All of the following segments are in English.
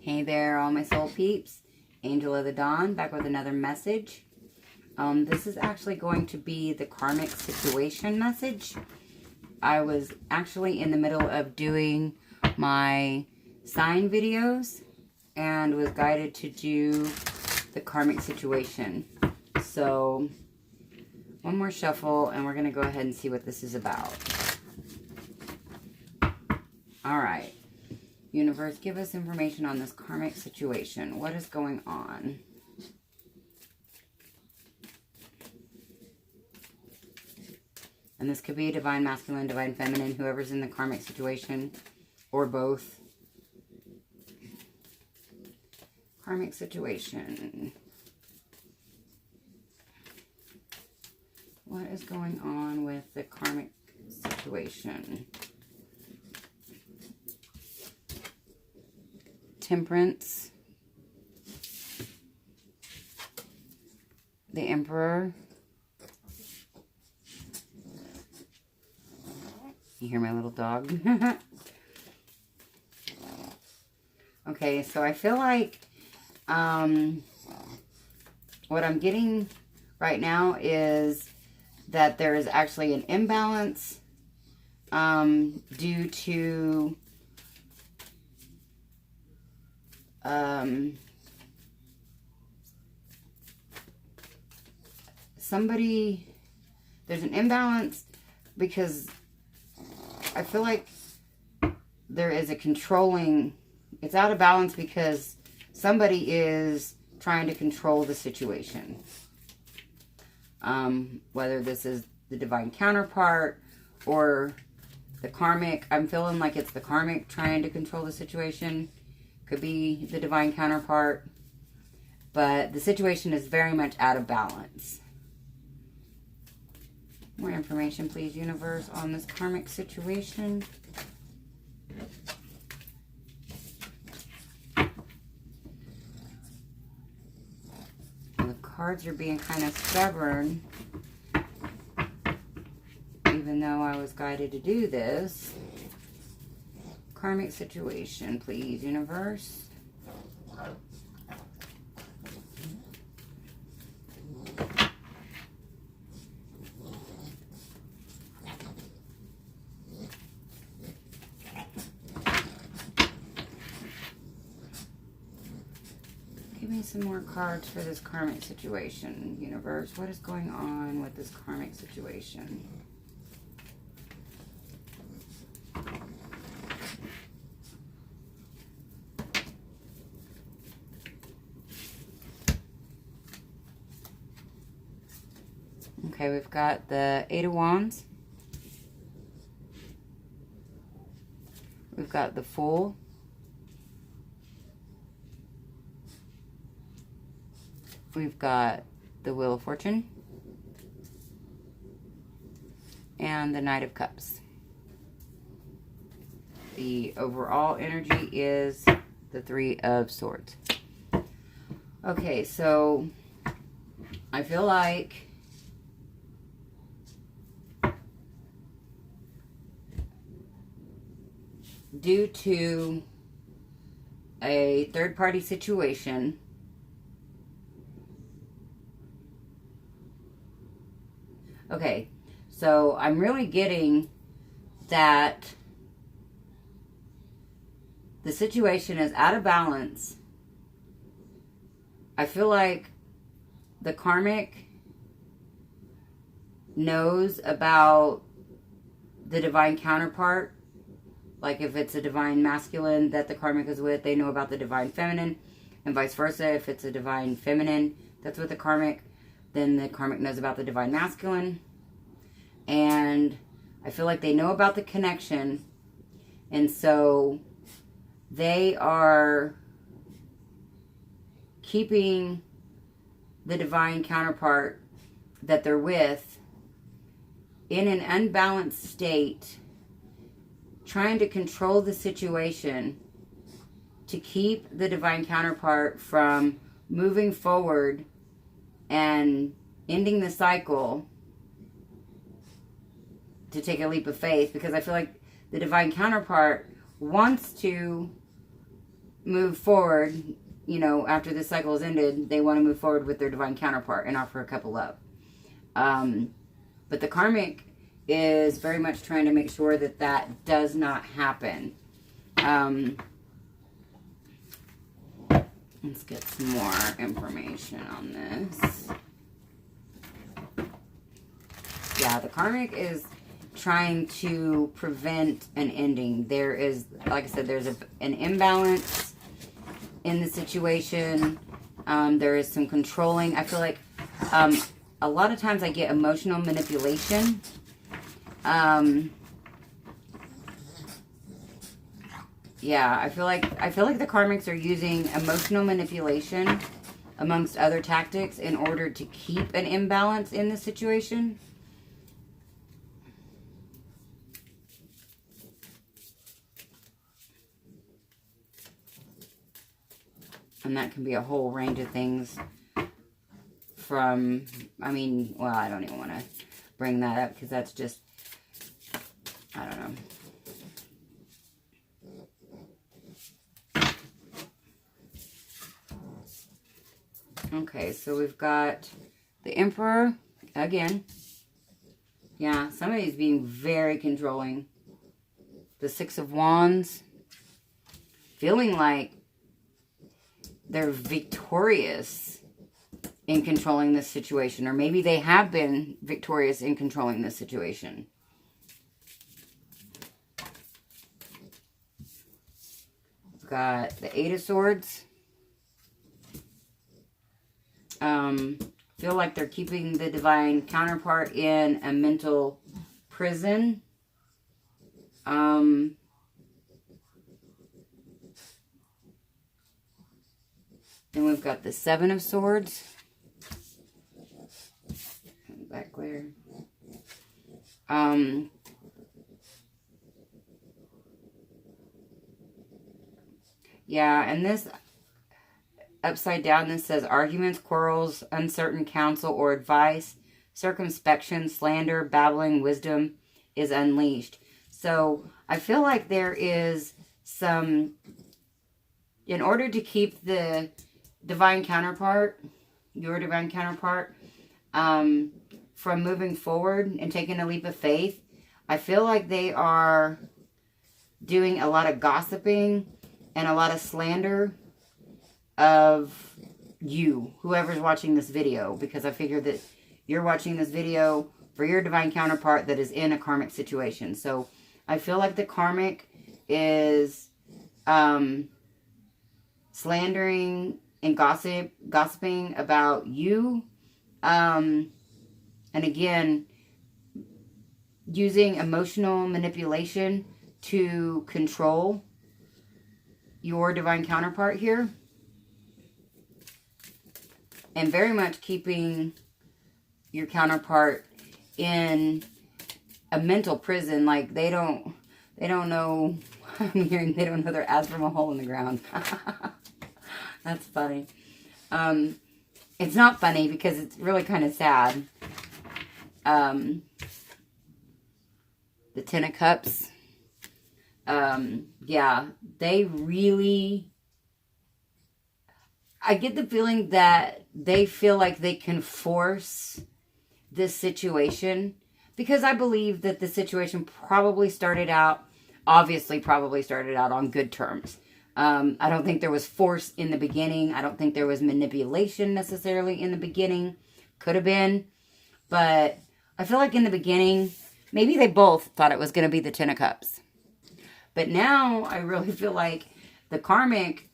Hey there, all my soul peeps. Angel of the Dawn, back with another message. This is actually going to be the karmic situation message. I was actually in the middle of doing my sign videos and was guided to do the karmic situation. So, one more shuffle and we're going to go ahead and see what this is about. Alright. Universe, give us information on this karmic situation. What is going on? And this could be a divine masculine, divine feminine, whoever's in the karmic situation, or both. Karmic situation. What is going on with the karmic situation? Temperance, the Emperor. You hear my little dog? Okay, so I feel like what I'm getting right now is that there is actually an imbalance due to there's an imbalance because I feel like there is a controlling, it's out of balance because somebody is trying to control the situation. Whether this is the divine counterpart or the karmic, I'm feeling like it's the karmic trying to control the situation. Could be the divine counterpart, but the situation is very much out of balance. More information, please, universe, on this karmic situation. The cards are being kind of stubborn, even though I was guided to do this. Karmic situation, please, universe. Give me some more cards for this karmic situation, universe. What is going on with this karmic situation? Okay, we've got the Eight of Wands. We've got the Fool. We've got the Wheel of Fortune. And the Knight of Cups. The overall energy is the Three of Swords. Okay, so I feel like due to a third-party situation, okay, so I'm really getting that the situation is out of balance. I feel like the karmic knows about the divine counterpart. Like if it's a divine masculine that the karmic is with, they know about the divine feminine. And vice versa, if it's a divine feminine that's with the karmic, then the karmic knows about the divine masculine. And I feel like they know about the connection. And so they are keeping the divine counterpart that they're with in an unbalanced state, trying to control the situation to keep the divine counterpart from moving forward and ending the cycle to take a leap of faith, because I feel like the divine counterpart wants to move forward, you know, after this cycle is ended, they want to move forward with their divine counterpart and offer a cup of love. But the karmic is very much trying to make sure that that does not happen. Let's get some more information on this. Yeah, the karmic is trying to prevent an ending. There is, like I said, there's an imbalance in the situation. There is some controlling. I feel like a lot of times I get emotional manipulation. Yeah, I feel like the karmics are using emotional manipulation amongst other tactics in order to keep an imbalance in the situation. And that can be a whole range of things from, I mean, well, I don't even want to bring that up because that's just, I don't know. Okay, so we've got the Emperor again. Yeah, somebody's being very controlling. The Six of Wands. Feeling like they're victorious in controlling this situation. Or maybe they have been victorious in controlling this situation. We've got the Eight of Swords. Feel like they're keeping the divine counterpart in a mental prison. Then we've got the Seven of Swords. Back glare. Yeah, and this upside down, this says arguments, quarrels, uncertain counsel or advice, circumspection, slander, babbling, wisdom is unleashed. So I feel like there is some, in order to keep the divine counterpart, your divine counterpart, from moving forward and taking a leap of faith, I feel like they are doing a lot of gossiping and a lot of slander of you, whoever's watching this video, because I figure that you're watching this video for your divine counterpart that is in a karmic situation. So I feel like the karmic is slandering and gossiping about you, and again, using emotional manipulation to control your divine counterpart here. And very much keeping your counterpart in a mental prison. Like they don't know, I'm hearing they don't know their ass from a hole in the ground. That's funny. It's not funny because it's really kind of sad. The Ten of Cups. Yeah, they really, I get the feeling that they feel like they can force this situation, because I believe that the situation probably started out on good terms. I don't think there was force in the beginning. I don't think there was manipulation necessarily in the beginning. Could have been. But I feel like in the beginning, maybe they both thought it was going to be the Ten of Cups. But now I really feel like the karmic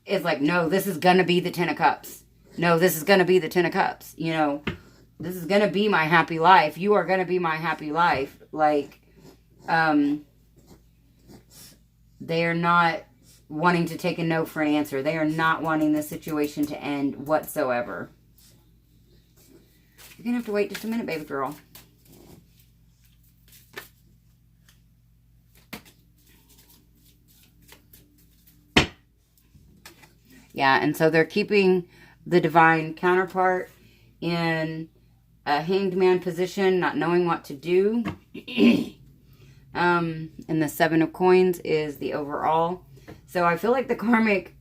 is like, no, this is going to be the Ten of Cups. No, this is going to be the Ten of Cups. You know, this is going to be my happy life. You are going to be my happy life. Like, they are not wanting to take a no for an answer. They are not wanting the situation to end whatsoever. You're going to have to wait just a minute, baby girl. Yeah, and so they're keeping the divine counterpart in a hanged man position, not knowing what to do. And the Seven of Coins is the overall. So I feel like the karmic,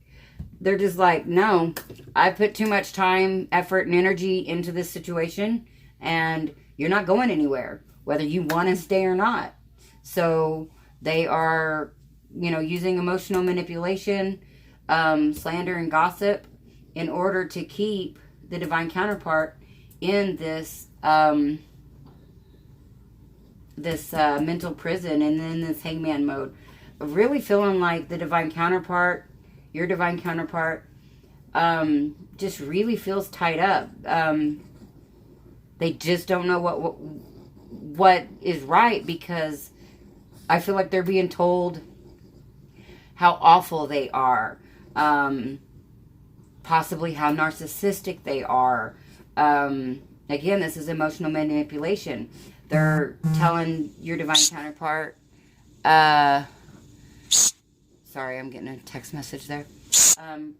they're just like, no, I put too much time, effort, and energy into this situation, and you're not going anywhere, whether you want to stay or not. So they are, you know, using emotional manipulation, slander, and gossip in order to keep the divine counterpart in this mental prison and then this hangman mode. Really feeling like the divine counterpart, your divine counterpart, just really feels tied up. They just don't know what is right, because I feel like they're being told how awful they are, possibly how narcissistic they are. Again, this is emotional manipulation. They're telling your divine counterpart, sorry, I'm getting a text message there.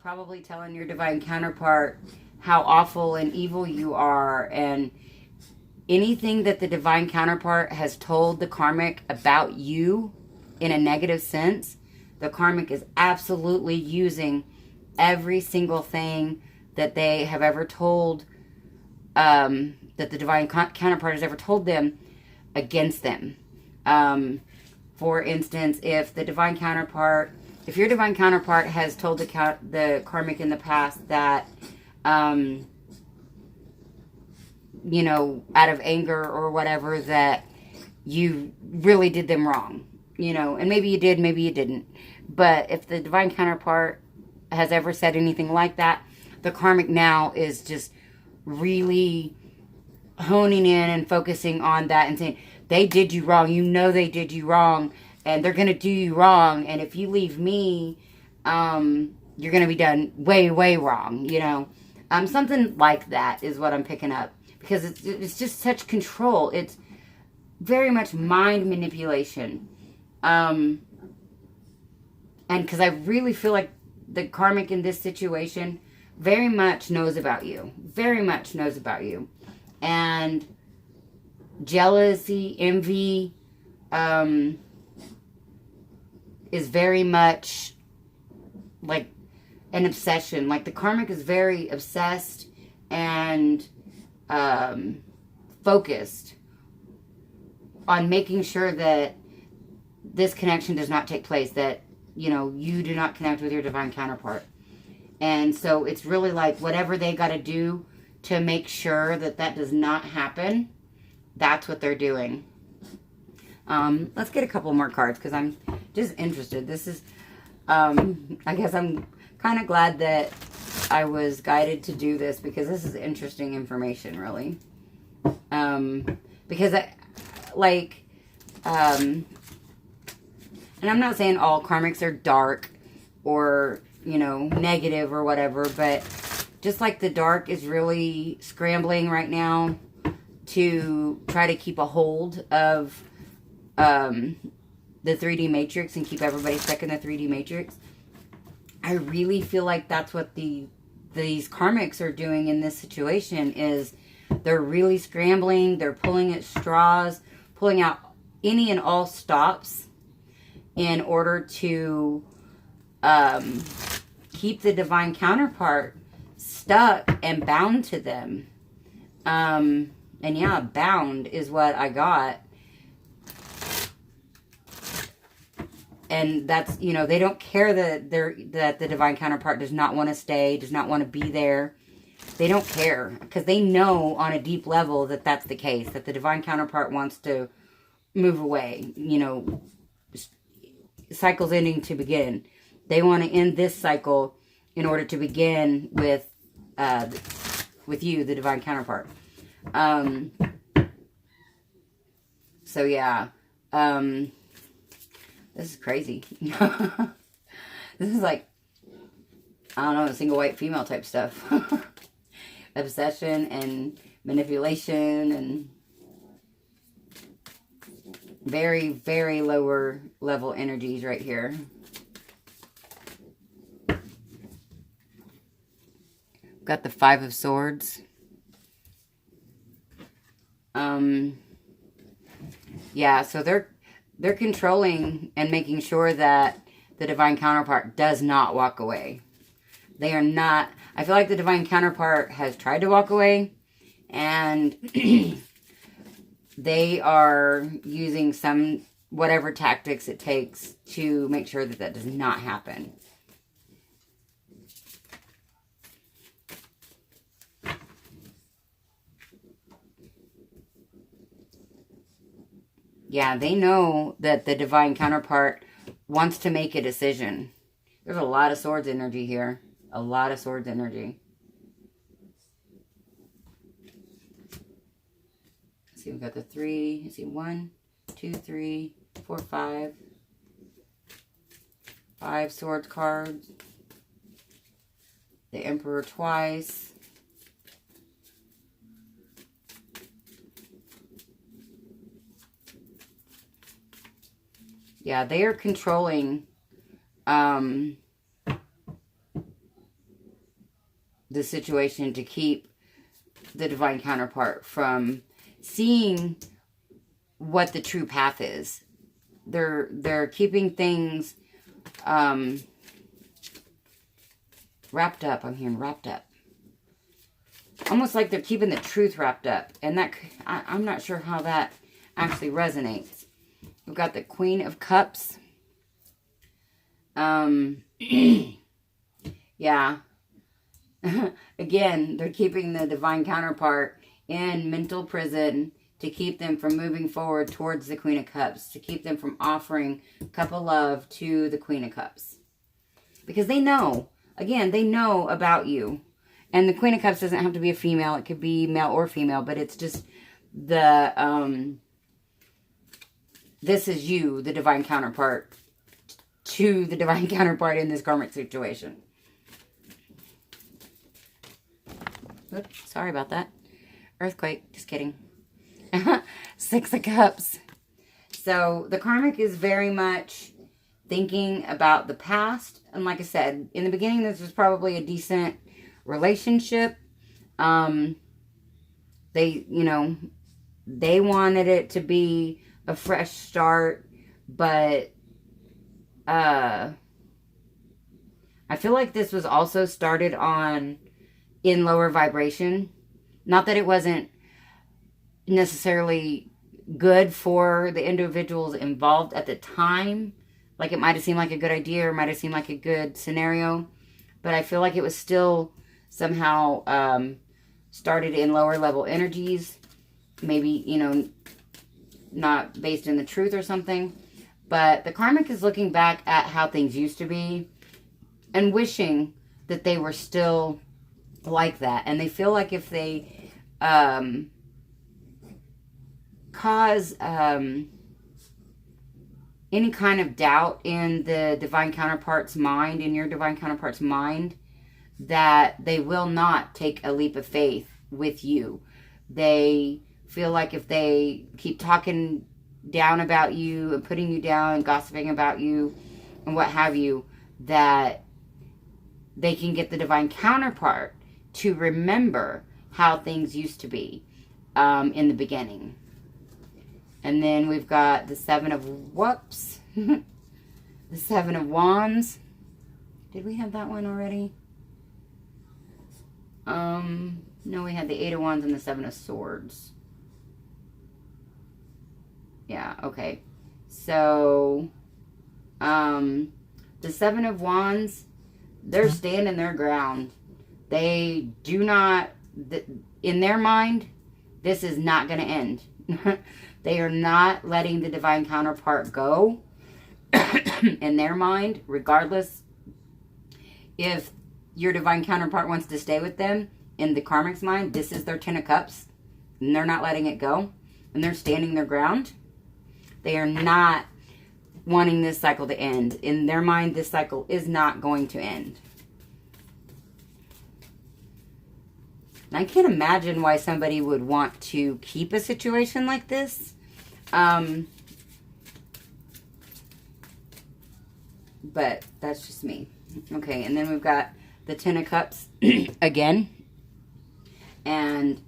Probably telling your divine counterpart how awful and evil you are, and anything that the divine counterpart has told the karmic about you in a negative sense, the karmic is absolutely using every single thing that they have ever told, that the divine counterpart has ever told them, against them. For instance, if your divine counterpart has told the karmic in the past that, you know, out of anger or whatever, that you really did them wrong, you know, and maybe you did, maybe you didn't. But if the divine counterpart has ever said anything like that, the karmic now is just really honing in and focusing on that and saying, they did you wrong. You know they did you wrong, and they're going to do you wrong. And if you leave me, you're going to be done way, way wrong, you know. Something like that is what I'm picking up. Because it's just such control. It's very much mind manipulation. And because I really feel like the karmic in this situation very much knows about you. Very much knows about you. And jealousy, envy, is very much like an obsession. Like the karmic is very obsessed and focused on making sure that this connection does not take place, that, you know, you do not connect with your divine counterpart. And so it's really like whatever they got to do to make sure that that does not happen, that's what they're doing. Let's get a couple more cards because I'm just interested. This is, I guess I'm kind of glad that I was guided to do this, because this is interesting information, really. Because and I'm not saying all karmics are dark or, you know, negative or whatever, but just like the dark is really scrambling right now to try to keep a hold of the 3D matrix and keep everybody stuck in the 3D matrix, I really feel like that's what these karmics are doing in this situation. Is they're really scrambling, they're pulling at straws, pulling out any and all stops in order to keep the divine counterpart stuck and bound to them. And yeah, bound is what I got. And that's, you know, they don't care that the divine counterpart does not want to stay, does not want to be there. They don't care, because they know on a deep level that that's the case, that the divine counterpart wants to move away. You know, cycle's ending to begin. They want to end this cycle in order to begin with you, the divine counterpart. So yeah, this is crazy. This is like, I don't know, single white female type stuff. Obsession and manipulation and very, very lower level energies right here. Got the 5 of Swords. Yeah, so they're controlling and making sure that the divine counterpart does not walk away. They are not, I feel like the divine counterpart has tried to walk away, and they are using some, whatever tactics it takes to make sure that that does not happen. Yeah, they know that the divine counterpart wants to make a decision. There's a lot of swords energy here. A lot of swords energy. Let's see, we've got the 3. Let's see, 1, 2, 3, 4, 5. 5 swords cards. The Emperor twice. Yeah, they are controlling the situation to keep the divine counterpart from seeing what the true path is. They're keeping things wrapped up. I'm hearing wrapped up. Almost like they're keeping the truth wrapped up. And that I'm not sure how that actually resonates. We've got the Queen of Cups. Yeah. Again, they're keeping the divine counterpart in mental prison to keep them from moving forward towards the Queen of Cups, to keep them from offering cup of love to the Queen of Cups. Because they know, again, they know about you. And the Queen of Cups doesn't have to be a female. It could be male or female, but it's just the, this is you, the divine counterpart, to the divine counterpart in this karmic situation. Oops, sorry about that. Earthquake, just kidding. 6 of Cups. So the karmic is very much thinking about the past. And like I said, in the beginning, this was probably a decent relationship. They, you know, they wanted it to be a fresh start, but I feel like this was also started in lower vibration. Not that it wasn't necessarily good for the individuals involved at the time. Like, it might have seemed like a good idea or might have seemed like a good scenario. But I feel like it was still somehow started in lower level energies. Maybe, you know, not based in the truth or something. But the karmic is looking back at how things used to be and wishing that they were still like that. And they feel like if they cause any kind of doubt in the divine counterpart's mind, in your divine counterpart's mind, that they will not take a leap of faith with you. They feel like if they keep talking down about you and putting you down and gossiping about you and what have you, that they can get the divine counterpart to remember how things used to be in the beginning. And then we've got the 7 of whoops. The 7 of wands. Did we have that one already? No, we had the 8 of wands and the 7 of swords. Yeah, okay. So, the 7 of wands, they're standing their ground. They do not, in their mind, this is not going to end. They are not letting the divine counterpart go in their mind, regardless if your divine counterpart wants to stay with them. In the karmic's mind, this is their 10 of cups, and they're not letting it go, and they're standing their ground. They are not wanting this cycle to end. In their mind, this cycle is not going to end. And I can't imagine why somebody would want to keep a situation like this. But that's just me. Okay, and then we've got the 10 of cups again. And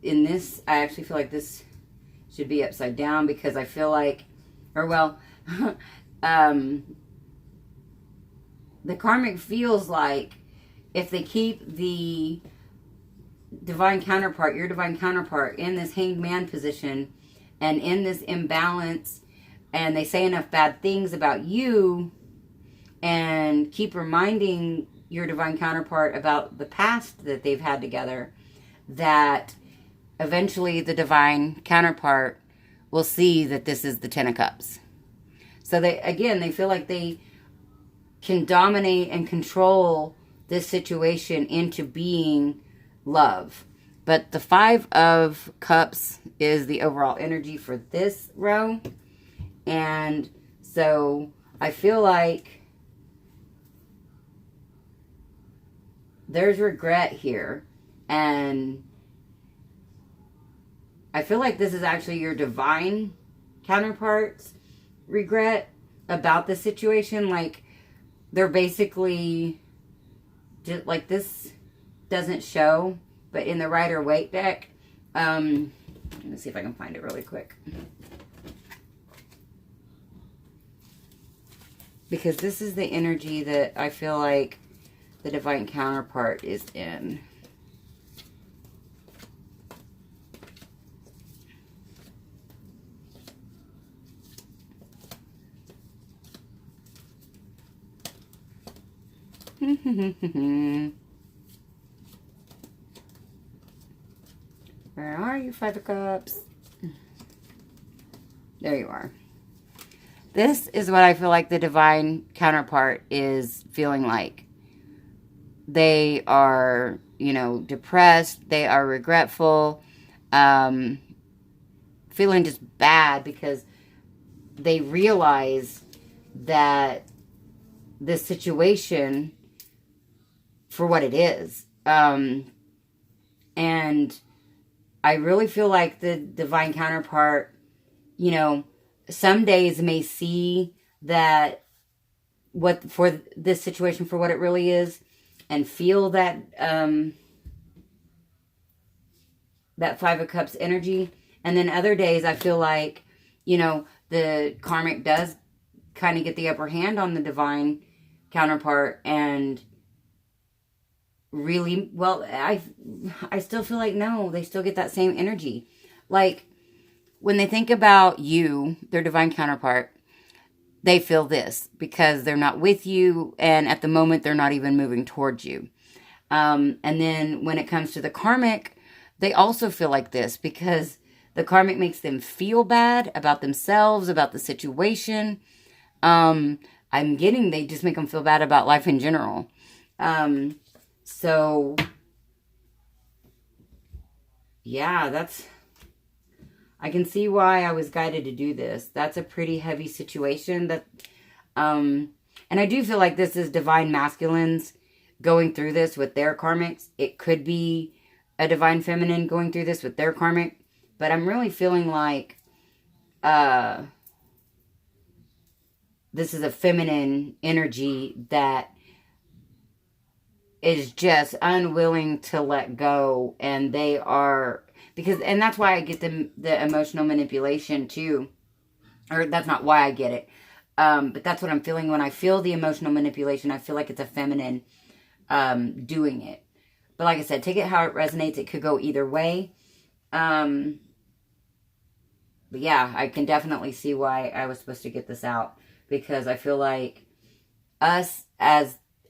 in this, I actually feel like this should be upside down, because I feel like, or well, The karmic feels like if they keep the divine counterpart, your divine counterpart, in this hanged man position and in this imbalance, and they say enough bad things about you and keep reminding your divine counterpart about the past that they've had together, that eventually the divine counterpart will see that this is the Ten of Cups. So they feel like they can dominate and control this situation into being love. But the Five of Cups is the overall energy for this row. And so I feel like there's regret here. And I feel like this is actually your divine counterpart's regret about the situation. Like, they're basically just like, this doesn't show, but in the Rider-Waite deck, let me see if I can find it really quick, because this is the energy that I feel like the divine counterpart is in. Where are you, Five of Cups? There you are. This is what I feel like the divine counterpart is feeling like. They are, you know, depressed. They are regretful. Feeling just bad because they realize that this situation for what it is. And I really feel like the divine counterpart, you know, some days may see that what for this situation for what it really is, and feel that that Five of Cups energy. And then other days I feel like, you know, the karmic does kind of get the upper hand on the divine counterpart, and really, well, I still feel like, no, they still get that same energy. Like, when they think about you, their divine counterpart, they feel this because they're not with you, and at the moment they're not even moving towards you. And then when it comes to the karmic, they also feel like this because the karmic makes them feel bad about themselves, about the situation. I'm getting, they just make them feel bad about life in general. So, yeah, I can see why I was guided to do this. That's a pretty heavy situation. And I do feel like this is divine masculines going through this with their karmics. It could be a divine feminine going through this with their karmic. But I'm really feeling like this is a feminine energy that is just unwilling to let go, and they are, and that's why I get the emotional manipulation too, or that's not why I get it, but that's what I'm feeling when I feel the emotional manipulation. I feel like it's a feminine doing it. But like I said, take it how it resonates. It could go either way. But yeah, I can definitely see why I was supposed to get this out, because I feel like us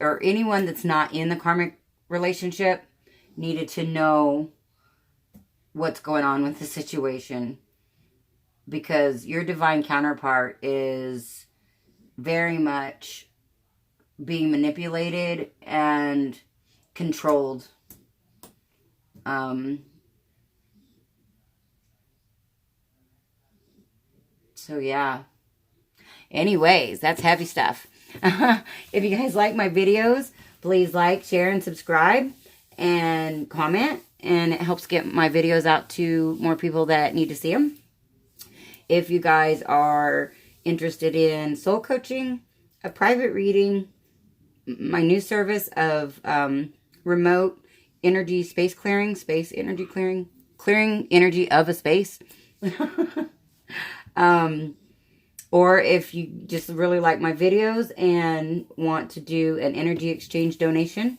or anyone that's not in the karmic relationship needed to know what's going on with the situation, because your divine counterpart is very much being manipulated and controlled. So yeah. Anyways, that's heavy stuff. If you guys like my videos, please like, share, and subscribe, and comment. And it helps get my videos out to more people that need to see them. If you guys are interested in soul coaching, a private reading, my new service of remote energy space energy clearing energy of a space. Or if you just really like my videos and want to do an energy exchange donation,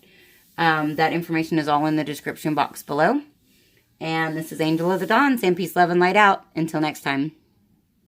that information is all in the description box below. And this is Angel of the Dawn, saying peace, love, and light out. Until next time.